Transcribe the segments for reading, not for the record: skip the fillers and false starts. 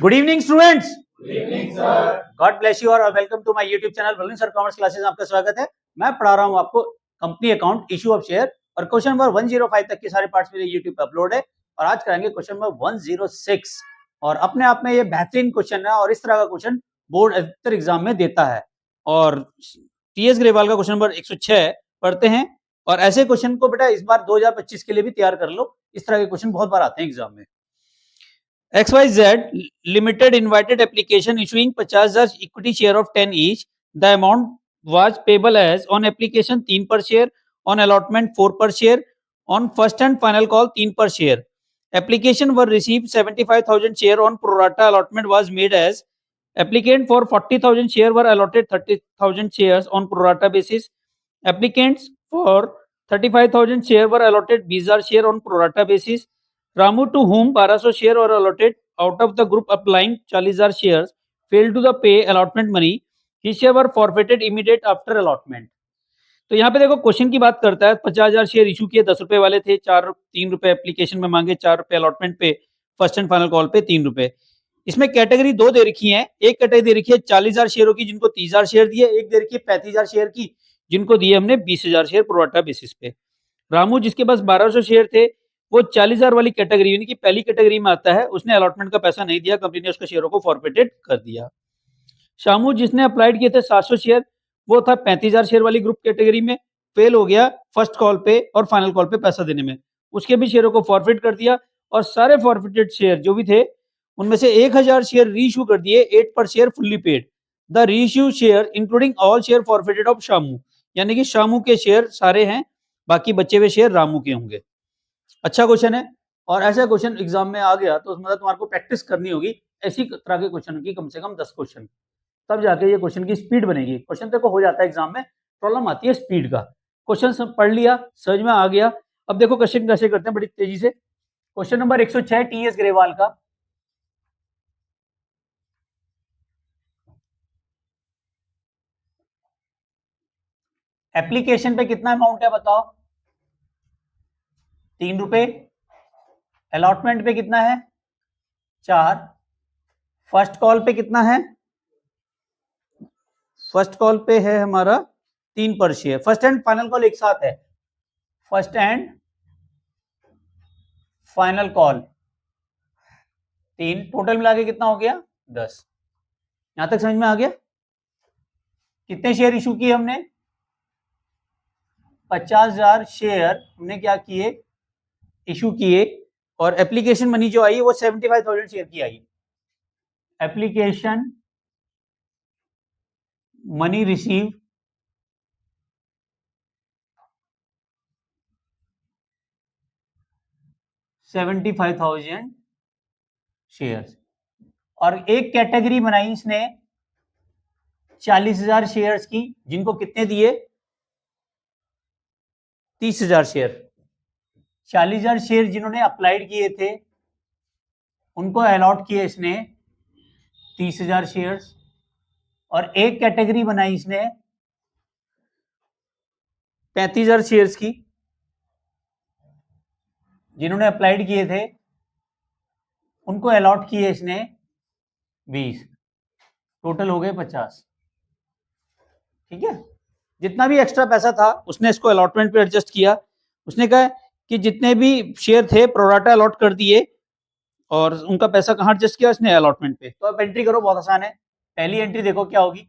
Good evening students. Good evening sir. God bless you और welcome to my YouTube channel balloon sir commerce classes. आपका स्वागत है। मैं पढ़ा रहा हूँ आपको company account, issue of share और क्वेश्चन नंबर 105 तक के सारे पार्ट्स मेरे यूट्यूब पे अपलोड है। और आज कराएंगे क्वेश्चन नंबर 106 और अपने आप में ये बेहतरीन क्वेश्चन है और इस तरह का क्वेश्चन बोर्ड अधिकतर एग्जाम में देता है। और टीएस ग्रेवाल का क्वेश्चन नंबर 106 पढ़ते हैं और ऐसे क्वेश्चन को बेटा इस बार 2025 के लिए भी तैयार कर लो। इस तरह के क्वेश्चन बहुत बार आते हैं एग्जाम में। XYZ Limited invited application issuing 50,000 equity share of 10 each. The amount was payable as on application 3 per share, on allotment 4 per share, on first and final call 3 per share. Application were received 75,000 share on pro rata allotment was made as applicant for 40,000 share were allotted 30,000 shares on pro rata basis. Applicants for 35,000 share were allotted 20,000 share on pro rata basis. Ramu, to whom 1200 share were allotted out of the group applying 40,000 shares, failed to the pay allotment money. His share were forfeited immediate after allotment. तो यहाँ पे देखो question की बात करता है। 50,000 share issue किए, 10 रुपए वाले थे, 3 रुपए एप्लीकेशन में मांगे, 4 रुपए अलॉटमेंट पे, फर्स्ट एंड फाइनल कॉल पे 3 रुपए। इसमें कैटेगरी दो दे रखी है। एक कैटेगरी दे रखी है 40,000 शेयरों की जिनको 30,000 शेयर दिए, एक दे रखी है 35,000 शेयर की जिनको दिए हमने 20,000 शेयर प्रो राटा बेसिस पे। रामू जिसके पास 1200 शेयर थे वो 40,000 वाली कैटेगरी यानी कि पहली कैटेगरी में आता है, उसने अलॉटमेंट का पैसा नहीं दिया, कंपनी ने उसके शेयरों को फॉरफिटेड कर दिया। शामू जिसने अप्लाइड किए थे 700 शेयर, वो था 35,000 शेयर वाली ग्रुप कैटेगरी में, फेल हो गया फर्स्ट कॉल पे और फाइनल कॉल पे पैसा देने में, उसके भी शेयरों को फॉरफिट कर दिया और सारे फॉरफिटेड शेयर जो भी थे उनमें से 1,000 शेयर रीइश्यू कर दिए, 8 पर share fully paid. The reissue share including all share forfeited of Shamu, यानी कि शामू के शेयर सारे हैं, बाकी बचे हुए शेयर रामू के होंगे। अच्छा क्वेश्चन है और ऐसा क्वेश्चन एग्जाम में आ गया तो मतलब तुम्हारे को प्रैक्टिस करनी होगी ऐसी तरह के क्वेश्चन की, कम से कम 10 क्वेश्चन, तब जाके ये क्वेश्चन की स्पीड बनेगी। क्वेश्चन देखो हो जाता है एग्जाम में, प्रॉब्लम आती है स्पीड का। क्वेश्चन सब पढ़ लिया, समझ में आ गया। अब देखो क्वेश्चन कैसे करते हैं बड़ी तेजी से। क्वेश्चन नंबर 106 टीएस ग्रेवाल का। एप्लीकेशन पे कितना अमाउंट है बताओ? 3 रुपए। अलॉटमेंट पे कितना है? 4। फर्स्ट कॉल पे कितना है? फर्स्ट कॉल पे है हमारा 3 पर share. First and final call एक साथ है, first and final call 3, total मिला के कितना हो गया? 10। यहां तक समझ में आ गया? कितने शेयर इशू किए हमने? 50,000 शेयर हमने क्या किए? इशू किए। और एप्लीकेशन मनी जो आई वो 75,000 शेयर की आई। Application money receive 75,000 shares. और एक कैटेगरी बनाई इसने 40,000 शेयर्स की जिनको कितने दिए? 30,000 शेयर। 40,000 शेयर जिन्होंने अप्लाइड किए थे उनको अलॉट किए इसने 30,000 शेयर्स। और एक कैटेगरी बनाई इसने 35,000 शेयर्स की जिन्होंने अप्लाइड किए थे उनको अलॉट किए इसने 20, टोटल हो गए 50। ठीक है, जितना भी एक्स्ट्रा पैसा था उसने इसको अलॉटमेंट पे एडजस्ट किया। उसने कहा कि जितने भी शेयर थे प्रोराटा अलॉट कर दिए और उनका पैसा कहाँ एडजस्ट किया? इसने अलॉटमेंट पे। तो अब एंट्री करो, बहुत आसान है। पहली एंट्री देखो क्या होगी।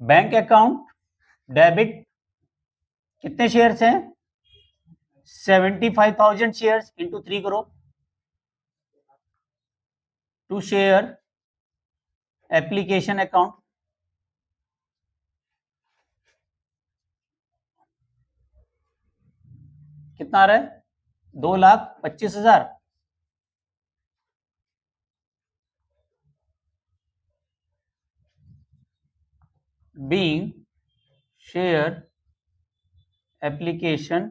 बैंक अकाउंट डेबिट, कितने शेयर्स हैं? 75,000 शेयर्स इंटू 3 करो, टू शेयर एप्लीकेशन अकाउंट, कितना आ रहा है? 2,25,000। Being share application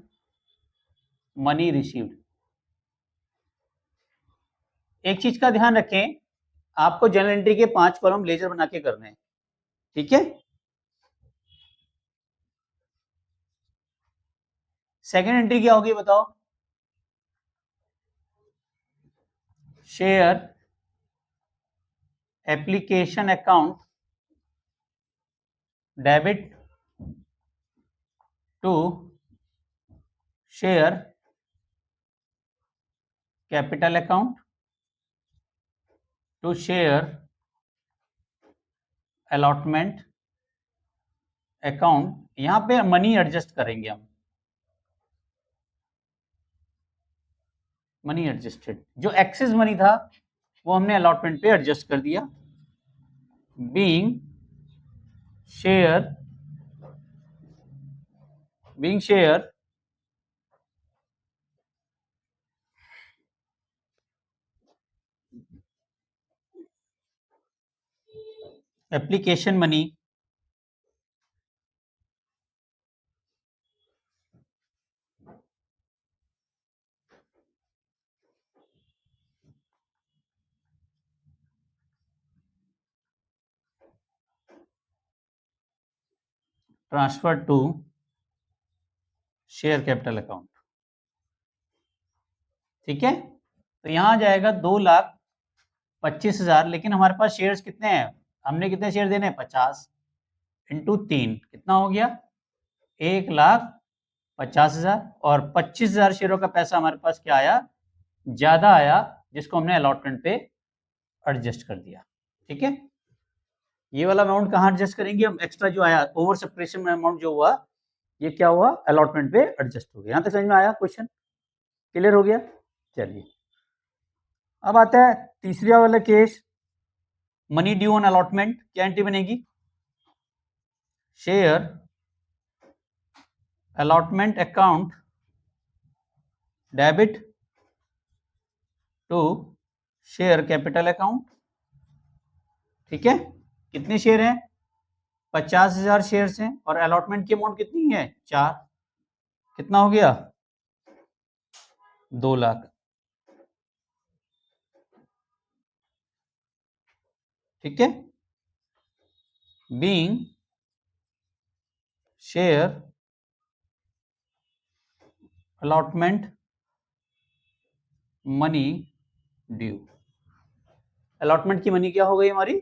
money received. एक चीज का ध्यान रखें, आपको जनरल एंट्री के 5 कॉलम लेजर बना के करने हैं। ठीक है, सेकेंड एंट्री क्या होगी बताओ? Share application account debit to share capital account to share allotment account. यहां पे मनी एडजस्ट करेंगे हम, मनी एडजस्टेड, जो एक्सेस मनी था वो हमने अलॉटमेंट पे एडजस्ट कर दिया। Being share application money transfer to share capital account. ठीक है, तो यहां आ जाएगा 2,25,000, लेकिन हमारे पास शेयर्स कितने हैं, हमने कितने शेयर देने हैं, 50 इंटू 3 कितना हो गया, 1,50,000, और 25,000 शेयरों का पैसा हमारे पास क्या आया, ज्यादा आया, जिसको हमने अलॉटमेंट पे एडजस्ट कर दिया। ठीक है, ये वाला अमाउंट कहाँ एडजस्ट करेंगे हम, एक्स्ट्रा जो आया ओवर सप्रेशन में अमाउंट जो हुआ, ये क्या हुआ, अलॉटमेंट पे एडजस्ट हो गया। यहां तक समझ में आया, क्वेश्चन क्लियर हो गया। चलिए अब आता है तीसरा वाला case, money due on allotment. क्या एंट्री बनेगी, share allotment account debit to share capital account. ठीक है, कितने शेयर हैं, 50,000 शेयर्स हैं, और अलॉटमेंट की अमाउंट कितनी है, 4, कितना हो गया, 2 लाख। ठीक है, being share allotment money due. Allotment की मनी क्या हो गई हमारी,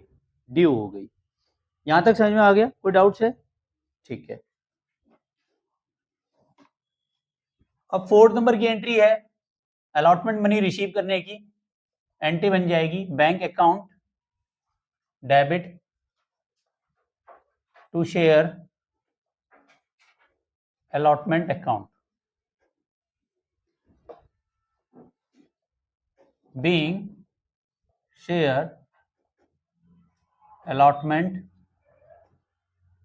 ड्यू हो गई। यहां तक समझ में आ गया, कोई डाउट्स है, ठीक है। अब 4th नंबर की एंट्री है, अलॉटमेंट मनी रिसीव करने की। एंट्री बन जाएगी, bank account debit to share allotment account, being share allotment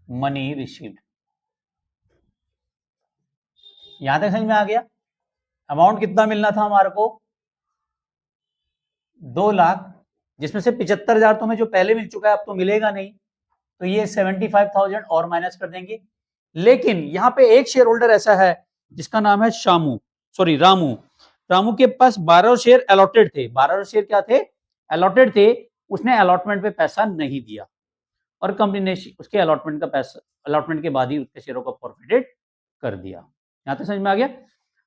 money received. यहां तक समझ में आ गया। अमाउंट कितना मिलना था हमारे को, 2 लाख, जिसमें से 75,000 तो हमें जो पहले मिल चुका है, अब तो मिलेगा नहीं, तो ये 75,000 और माइनस कर देंगे। लेकिन यहाँ पे एक शेयर होल्डर ऐसा है जिसका नाम है रामू। रामू के पास 12 शेयर अलॉटेड थे, 12 शेयर क्या थे, अलॉटेड थे। उसने अलॉटमेंट पे पैसा नहीं दिया, और कंपनी ने उसके अलॉटमेंट का पैसा, अलॉटमेंट के बाद ही उसके शेयरों को फॉरफिटेड कर दिया। यहाँ तक समझ में आ गया।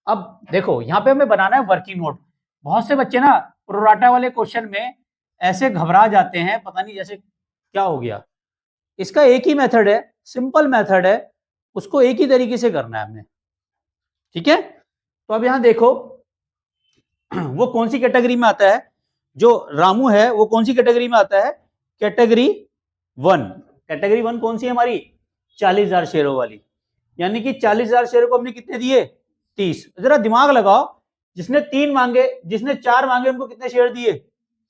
अब देखो, यहाँ पे हमें बनाना है वर्किंग नोट। बहुत से बच्चे ना प्रोराटा वाले क्वेश्चन में ऐसे घबरा जाते हैं, पता नहीं जैसे क्या हो गया। इसका एक ही मेथड है, सिंपल मेथड है, उसको एक ही तरीके से करना है हमने। ठीक है, तो अब यहां देखो वो कौन सी कैटेगरी में आता है, जो रामू है वो कौन सी कैटेगरी में आता है, कैटेगरी 1। कैटेगरी 1 कौन सी है हमारी, 40,000 शेयरों वाली। यानी कि 40,000 शेयरों को हमने कितने दिए, 30। जरा दिमाग लगाओ, जिसने 3 मांगे, जिसने 4 मांगे, उनको कितने शेयर दिए,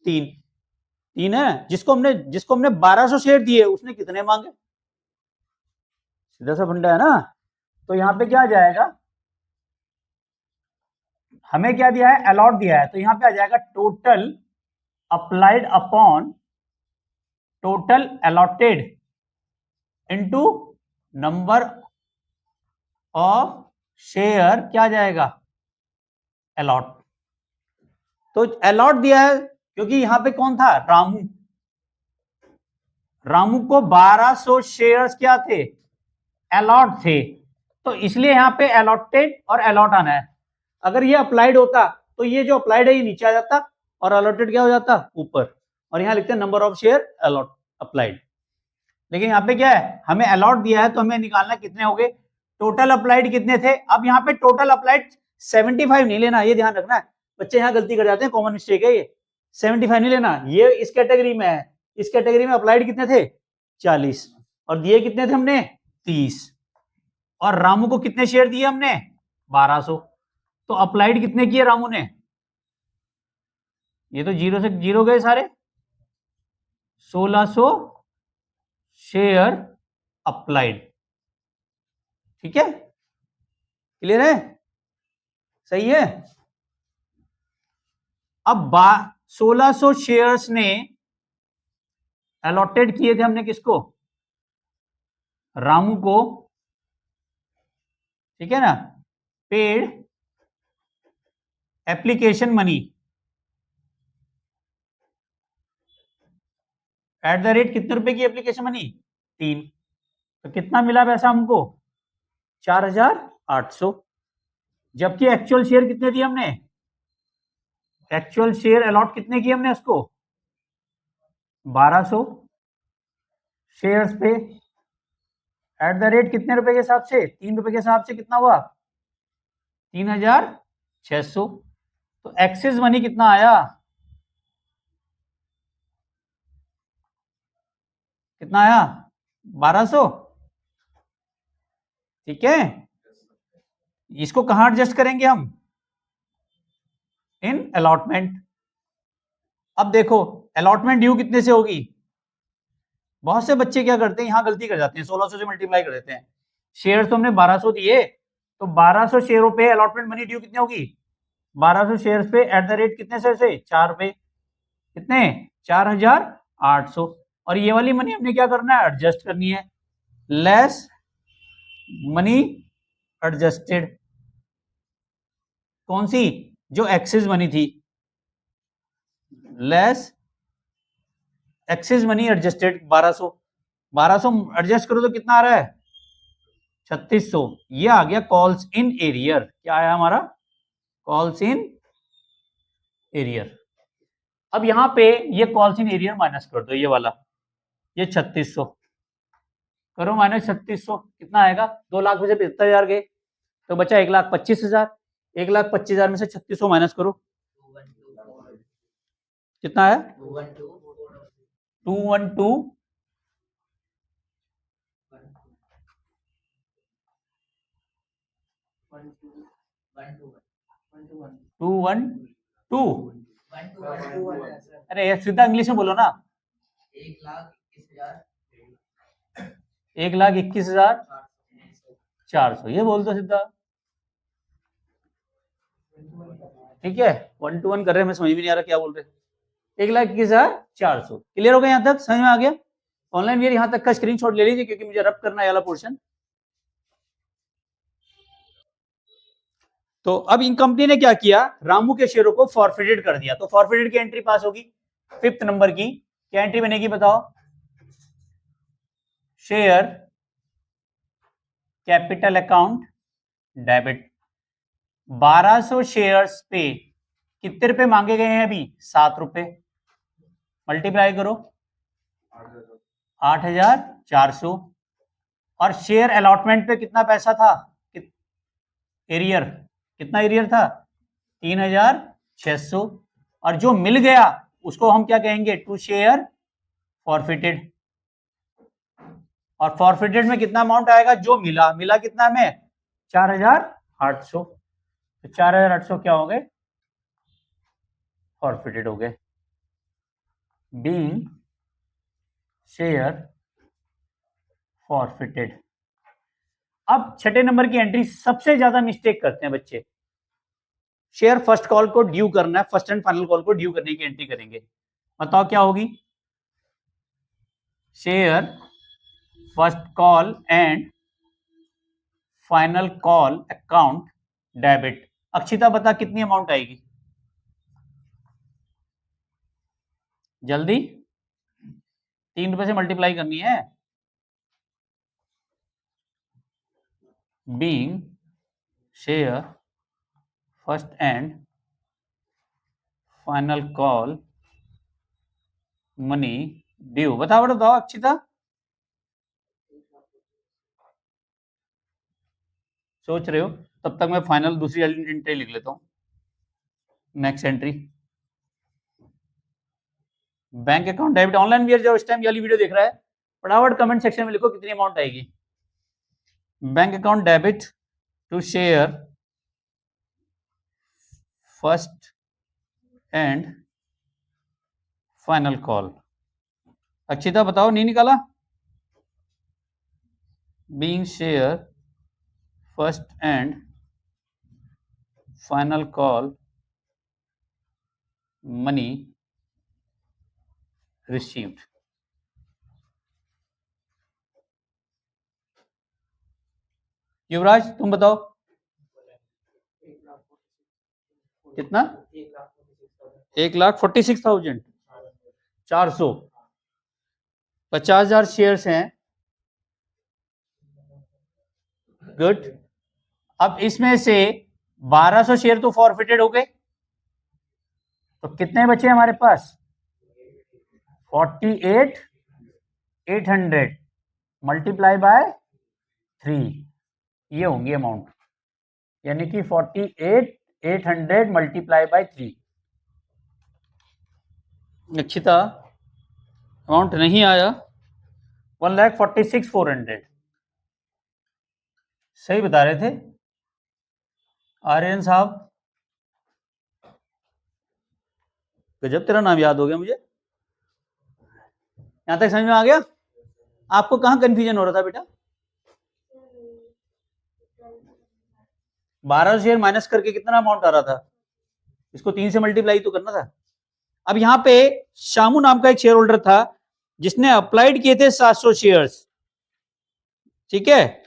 3 है। जिसको हमने 1200 शेयर दिए, उसने कितने मांगे, सीधा सा फंडा है ना। तो यहां पे क्या आ जाएगा, हमें क्या दिया है, अलॉट दिया है, तो यहां पे आ जाएगा total applied upon total allotted into number of share, क्या आ जाएगा, अलॉट। तो अलॉट दिया है क्योंकि यहां पे कौन था, रामू को 1200 शेयर्स क्या थे, अलॉट थे, तो इसलिए यहां पे अलॉटेड और अलॉट आना है। अगर ये अप्लाइड होता तो ये जो अप्लाइड है ये नीचे आ जाता, और अलॉटेड क्या हो जाता ऊपर, और यहाँ लिखते हैं number of share allot applied. लेकिन यहाँ पे क्या है, हमें अलॉट दिया है तो हमें निकालना कितने हो गए, टोटल अप्लाइड कितने थे। अब यहाँ पे टोटल अप्लाइड 75 नहीं लेना, ये ध्यान रखना है, बच्चे यहाँ गलती कर जाते हैं, कॉमन मिस्टेक है ये। 75 नहीं लेना, ये इस कैटेगरी में है, इस कैटेगरी में अप्लाइड कितने थे 40, और दिए कितने थे हमने 30, और रामू को कितने शेयर दिए हमने 1200, तो अप्लाइड कितने किए रामू ने, ये तो जीरो से जीरो गए सारे, 1600 शेयर अप्लाइड। ठीक है, क्लियर है, सही है। अब 1600 शेयर्स ने अलॉटेड किए थे हमने किसको, रामू को, ठीक है ना, paid application money at the rate कितने रुपए की एप्लीकेशन मनी 3, तो कितना मिला पैसा हमको 4800, जबकि एक्चुअल शेयर कितने दिए हमने, एक्चुअल शेयर अलॉट कितने किए हमने उसको 1200 शेयर्स पे एट द रेट कितने रुपए के हिसाब से 3 रुपए के हिसाब से कितना हुआ 3600, तो एक्सिस मनी कितना आया, कितना आया 1200। ठीक है, इसको कहां एडजस्ट करेंगे हम, इन अलॉटमेंट। अब देखो अलॉटमेंट ड्यू कितने से होगी, बहुत से बच्चे क्या करते हैं यहां गलती कर जाते हैं, 1600 से मल्टीप्लाई कर देते हैं, शेयर तो हमने 1200 दिए, तो 1200 शेयरों पे अलॉटमेंट मनी ड्यू कितनी होगी 1200 शेयर्स पे एट द रेट कितने से 4 रुपए, कितने 4800, और ये वाली मनी हमने क्या करना है एडजस्ट करनी है, लेस मनी एडजस्टेड, कौन सी, जो एक्सिस मनी थी, less axis money adjusted 1200, 1200 adjust करो तो कितना आ रहा है 3600, ये आ गया कॉल्स इन एरियर, क्या आया हमारा कॉल्स इन एरियर। अब यहां पे ये कॉल्स इन एरियर माइनस कर दो, ये वाला, ये 3600 करो माइनस 3600, कितना आएगा 2 लाख में से 75,000 गए, तो बचा 1,25,000, 1,25,000 में से 3600 माइनस करो, कितना है 212 212, अरे यार सीधा इंग्लिश में बोलो ना, 1,21,400, ये बोल दो सीधा, ठीक है 1 to 1 कर रहे हैं, मैं समझ भी नहीं आ रहा क्या बोल रहे, 1,21,400, क्लियर हो गया, यहां तक समझ में आ गया। ऑनलाइन वीर यहां तक का स्क्रीनशॉट ले लीजिए, क्योंकि मुझे रब करना है वाला पोर्शन। तो अब इन कंपनी ने क्या किया, रामू के शेयरों को फॉरफिटेड कर दिया, तो फॉरफिटेड की एंट्री पास होगी 5th नंबर की, क्या एंट्री बनेगी बताओ, share capital account debit, 1200 shares पे कितने रुपए मांगे गए हैं अभी 7 रुपए, मल्टीप्लाई करो 8,400, और शेयर अलॉटमेंट पे कितना पैसा था, एरियर कितना एरियर था 3,600, और जो मिल गया उसको हम क्या कहेंगे टू शेयर फॉरफिटेड, और फॉरफिटेड में कितना अमाउंट आएगा, जो मिला, मिला कितना हमें 4,800, तो 4,800 क्या हो गए फॉरफिटेड हो गए, बीइंग शेयर फॉरफिटेड। अब 6 नंबर की एंट्री सबसे ज्यादा मिस्टेक करते हैं बच्चे, शेयर फर्स्ट कॉल को ड्यू करना है, फर्स्ट एंड फाइनल कॉल को ड्यू करने की एंट्री करेंगे, बताओ क्या होगी, share first call and final call account debit. Akshita बता कितनी अमाउंट आएगी जल्दी, 3 रुपए से मल्टीप्लाई करनी है, being share first and final call money due. बताओ अक्षिता, सोच रहे हो? तब तक मैं फाइनल दूसरी एंट्री लिख लेता हूं। Next entry, bank account debit. Online भी जो इस टाइम वाली वीडियो देख रहा है, फटाफट कमेंट सेक्शन में लिखो कितनी अमाउंट आएगी। Bank account debit to share first and final call. Akshita बताओ, नहीं निकाला? Being share first and final call money received. Yuvraj तुम बताओ कितना? 1,46,000 400। 50,000 शेयर्स हैं। गुड। अब इसमें से 1200 शेयर तो फॉरफिटेड हो गए, तो कितने बचे हमारे पास? 48,800 मल्टीप्लाई बाय 3, ये होंगी अमाउंट, यानी कि 48,800 मल्टीप्लाई बाय 3। अक्षिता अमाउंट नहीं आया, 1,46,400। सही बता रहे थे आर्यन साहब, गजब तेरा नाम याद हो गया मुझे। यहां तक समझ में आ गया? आपको कहां कंफ्यूजन हो रहा था बेटा? 12 शेयर माइनस करके कितना अमाउंट आ रहा था? इसको 3 से मल्टीप्लाई तो करना था। अब यहां पे शामू नाम का एक शेयर होल्डर था जिसने अप्लाइड किए थे 700 शेयर्स, ठीक है?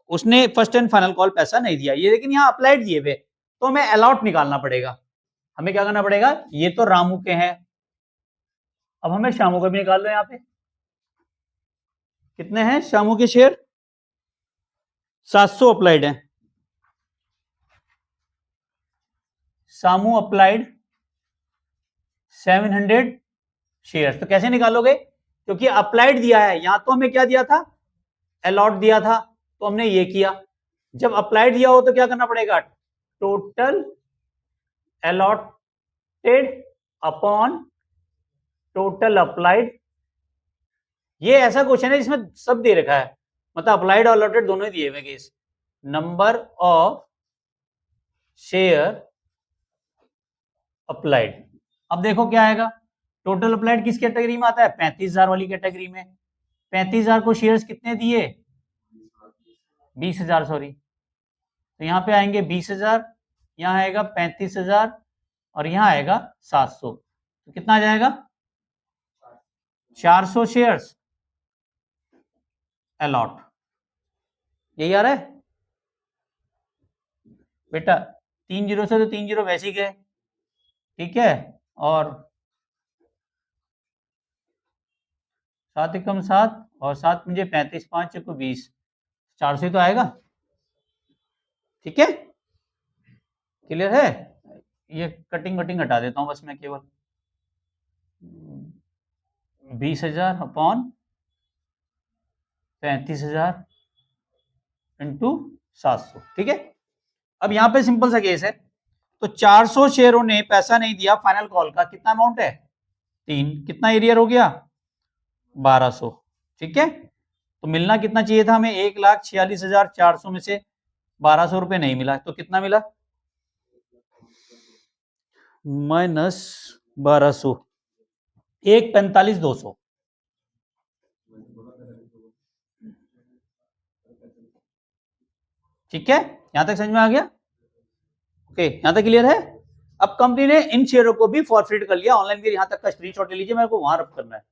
उसने फर्स्ट एंड फाइनल कॉल पैसा नहीं दिया ये, लेकिन यहां अप्लाइड दिए हुए, तो हमें अलॉट निकालना पड़ेगा। हमें क्या करना पड़ेगा? ये तो रामू के हैं, अब हमें शामू का भी निकाल लो। यहां पे कितने हैं शामू के शेयर? 700 अप्लाइड है। शामू अप्लाइड 700 शेयर्स, तो कैसे निकालोगे? क्योंकि अप्लाइड दिया है, यहां तो हमें क्या दिया था? अलॉट दिया था, तो हमने ये किया। जब अप्लाइड दिया हो तो क्या करना पड़ेगा? Total allotted upon total applied. ये ऐसा क्वेश्चन है जिसमें सब दे रखा है, मतलब अप्लाइड और अलॉटेड दोनों ही दिए हुए case. Number of share applied. अब देखो क्या आएगा, टोटल अप्लाइड किस कैटेगरी में आता है? 35,000 वाली कैटेगरी में। 35,000 को शेयर्स कितने दिए? 20,000, सॉरी। तो यहाँ पे आएंगे 20,000, यहाँ आएगा 35,000 और यहाँ आएगा 700, तो कितना आ जाएगा? 400 शेयर्स अलॉट। यही आ रहा है बेटा? 3 जीरो से तो 3 जीरो वैसे ही गए, ठीक है? और 7 एकम 7 और 7 मुझे 35, 5 को 20, 400 ही तो आएगा, ठीक है? क्लियर है? ये कटिंग वटिंग हटा देता हूं बस मैं, केवल 20,000 अपॉन 35,000 इंटू 700, ठीक है? अब यहां पे सिंपल सा केस है, तो 400 शेयरों ने पैसा नहीं दिया फाइनल कॉल का, कितना अमाउंट है? 3, कितना एरियर हो गया? 1200, ठीक है? तो मिलना कितना चाहिए था हमें? 1,46,400 में से 1200 रुपए नहीं मिला, तो कितना मिला? माइनस 1200, 1,45,200, ठीक है? यहां तक समझ में आ गया? ओके, यहां तक क्लियर है? अब कंपनी ने इन शेयरों को भी फॉरफिट कर लिया। ऑनलाइन भी यहां तक का स्क्रीनशॉट ले लीजिए, मेरे को वहां रब करना है।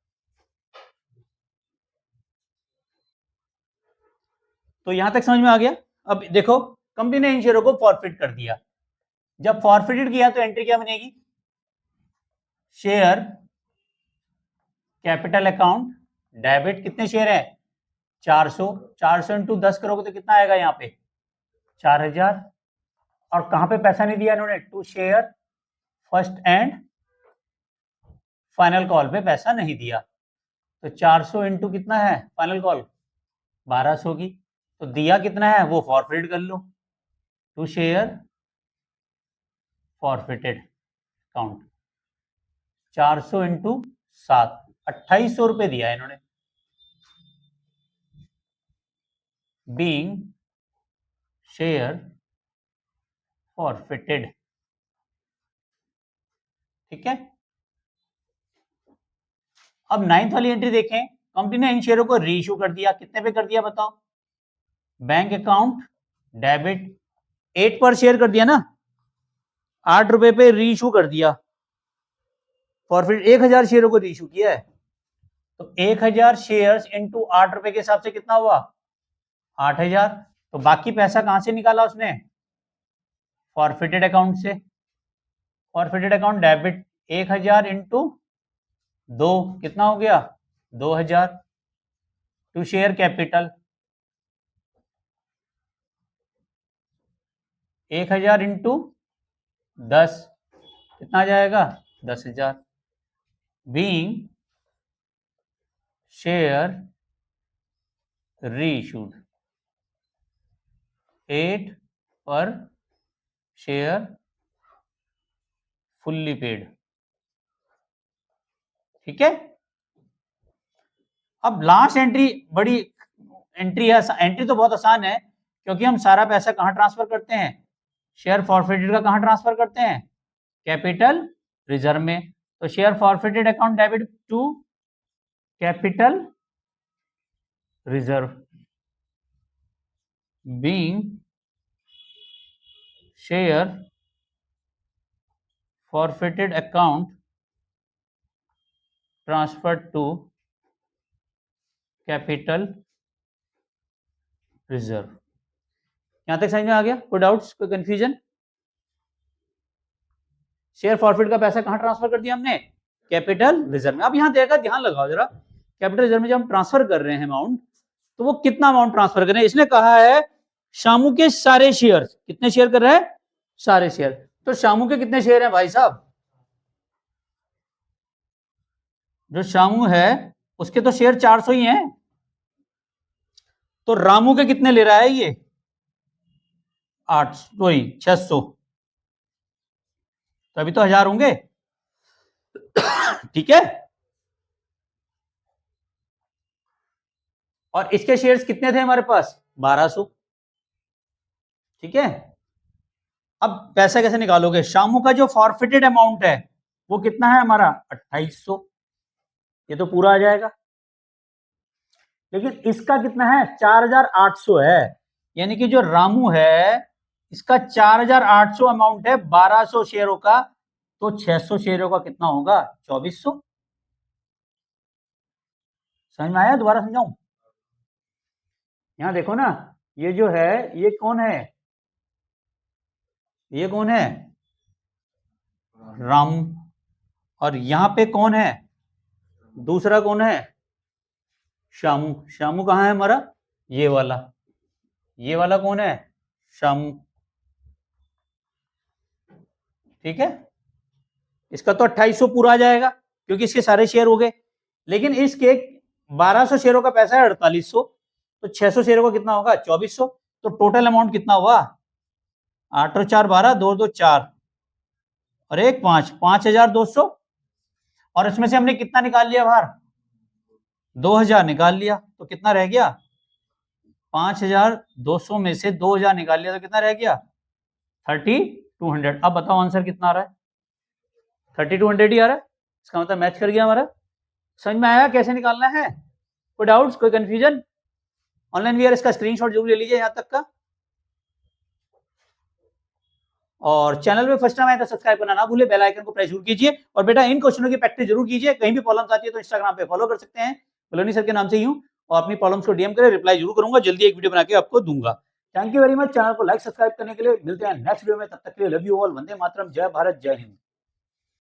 तो यहां तक समझ में आ गया? अब देखो, कंपनी ने इन शेयरों को फॉरफिट कर दिया। जब फॉरफिटेड किया तो एंट्री क्या बनेगी? शेयर कैपिटल अकाउंट डेबिट, कितने शेयर है? 400, 400 इंटू 10 करोगे तो कितना आएगा यहाँ पे? 4,000। और कहां पे पैसा नहीं दिया इन्होंने? Two share first and final call पे पैसा नहीं दिया, तो 400 इंटू कितना है फाइनल कॉल 1200 की, तो दिया कितना है वो फॉरफिट कर लो, two share forfeited account 400 into 7 2800 रुपए दिया है इन्होंने, बीइंग शेयर फॉरफिटेड। ठीक है, अब 9th वाली एंट्री देखें, कंपनी ने इन शेयरों को रीइश्यू कर दिया, कितने पे कर दिया बताओ, बैंक अकाउंट डेबिट 8 पर शेयर कर दिया ना, 8 रुपए पे रीइश्यू कर दिया, फॉरफिट 1000 शेयरों को रीइश्यू किया है, तो 1000 शेयर्स इंटू 8 रुपए के हिसाब से कितना हुआ 8000, तो बाकी पैसा कहां से निकाला उसने, फॉरफिटेड अकाउंट से, फॉरफिटेड अकाउंट डेबिट 1000 इंटू 2 कितना हो गया 2000, टू शेयर कैपिटल 1000 इंटू 10 कितना आ जाएगा 10,000, बीइंग शेयर रीइश्यूड 8 पर शेयर फुल्ली पेड। ठीक है, अब लास्ट एंट्री बड़ी एंट्री है, एंट्री तो बहुत आसान है क्योंकि हम सारा पैसा कहां ट्रांसफर करते हैं, शेयर फॉरफिटेड का कहां ट्रांसफर करते हैं, कैपिटल रिजर्व में, तो share forfeited account debit to capital reserve, being share forfeited account transfer to capital reserve. यहां तक समझ में आ गया, कोई डाउट्स कोई कंफ्यूजन, शेयर फॉरफिट का पैसा कहां ट्रांसफर कर दिया हमने, कैपिटल रिजर्व में। अब यहां देखा, ध्यान लगाओ जरा, कैपिटल रिजर्व में जब हम ट्रांसफर कर रहे हैं अमाउंट, तो वो कितना अमाउंट ट्रांसफर कर रहे हैं, इसने कहा है शामू के सारे शेयर, कितने शेयर कर रहे हैं सारे शेयर, तो शामू के कितने शेयर हैं भाई साहब, जो शामू है उसके तो शेयर 400 ही हैं, तो रामू के कितने ले रहा है ये 600, तो अभी तो 1000 होंगे। ठीक है, और इसके शेयर्स कितने थे हमारे पास 1200। ठीक है, अब पैसा कैसे निकालोगे, शामू का जो फॉरफिटेड अमाउंट है वो कितना है हमारा 2800, ये तो पूरा आ जाएगा, लेकिन इसका कितना है 4800 है, यानी कि जो रामू है इसका 4800 अमाउंट है 1200 शेयरों का, तो 600 शेयरों का कितना होगा 2400। समझ में आया, दोबारा समझाऊं, यहां देखो ना, ये जो है ये कौन है, ये कौन है रामू, और यहां पे कौन है दूसरा कौन है शामू, शामू कहां है हमारा ये वाला कौन है शामू। ठीक है, इसका तो 2800 पूरा आ जाएगा क्योंकि इसके सारे शेयर हो गए, लेकिन इसके 1200 शेयरों का पैसा है 4800, तो 600 शेयरों का कितना होगा 2400, तो टोटल अमाउंट कितना हुआ 8 और 4 12, 2 2 4 और 1 5, 5200, और इसमें से हमने कितना निकाल लिया बाहर 2000 निकाल लिया, तो कितना रह गया 5200 में से 2000 निकाल लिया, तो कितना रह गया 3200। अब बताओ आंसर कितना आ रहा है, 3200 ही आ रहा है, इसका मतलब मैच कर गया हमारा। समझ में आया कैसे निकालना है, कोई डाउट्स कोई कंफ्यूजन, ऑनलाइन वीआर इसका स्क्रीनशॉट जरूर ले लीजिए यहां तक का, और चैनल में फर्स्ट टाइम आए तो सब्सक्राइब करना ना भूले, बेल आइकन को प्रेस जरूर कीजिए, और बेटा इन क्वेश्चनों की प्रैक्टिस जरूर कीजिए, कहीं भी प्रॉब्लम्स आती है तो इंस्टाग्राम पे फॉलो कर सकते हैं, बलोनी सर के नाम से ही हूं, और अपनी प्रॉब्लम्स को डीएम करें, रिप्लाई जरूर करूंगा, जल्दी एक वीडियो बना के आपको दूंगा। Thank you very much, channel को लाइक सब्सक्राइब करने के लिए, मिलते हैं नेक्स्ट वीडियो में, तब तक के लिए love you all, Vande Mataram, जय भारत, जय हिंद।